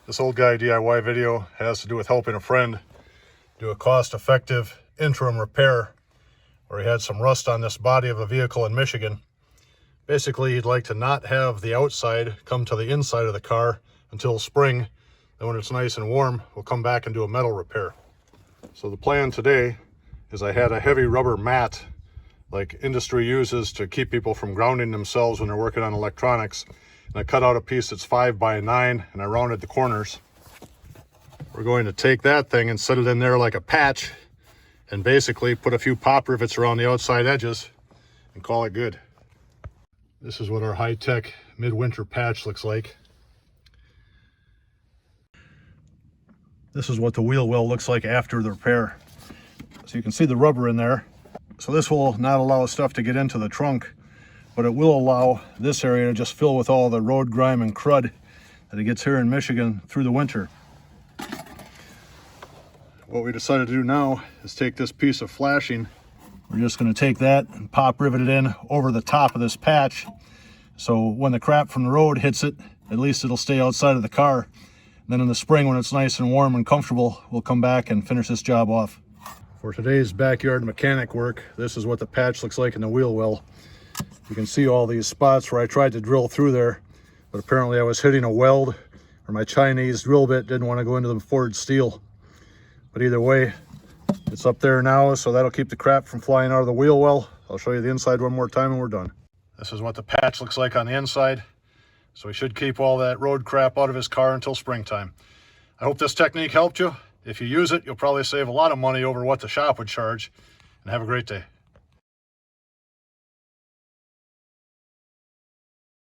This old guy DIY video has to do with helping a friend do a cost-effective interim repair where he had some rust on this body of a vehicle in Michigan. Basically, he'd like to not have the outside come to the inside of the car until spring. Then when it's nice and warm, we'll come back and do a metal repair. So the plan today is I had a heavy rubber mat like industry uses to keep people from grounding themselves when they're working on electronics. And I cut out a piece that's 5 by 9 and I rounded the corners. We're going to take that thing and set it in there like a patch and basically put a few pop rivets around the outside edges and call it good. This is what our high-tech midwinter patch looks like. This is what the wheel well looks like after the repair. So you can see the rubber in there. So this will not allow stuff to get into the trunk, but it will allow this area to just fill with all the road grime and crud that it gets here in Michigan through the winter. What we decided to do now is take this piece of flashing. We're just going to take that and pop rivet it in over the top of this patch. So when the crap from the road hits it, at least it'll stay outside of the car. And then in the spring when it's nice and warm and comfortable, we'll come back and finish this job off. For today's backyard mechanic work, this is what the patch looks like in the wheel well. You can see all these spots where I tried to drill through there, but apparently I was hitting a weld or my Chinese drill bit didn't want to go into the forged steel. But either way, it's up there now, so that'll keep the crap from flying out of the wheel well. I'll show you the inside one more time and we're done. This is what the patch looks like on the inside. So we should keep all that road crap out of his car until springtime. I hope this technique helped you. If you use it, you'll probably save a lot of money over what the shop would charge. And have a great day.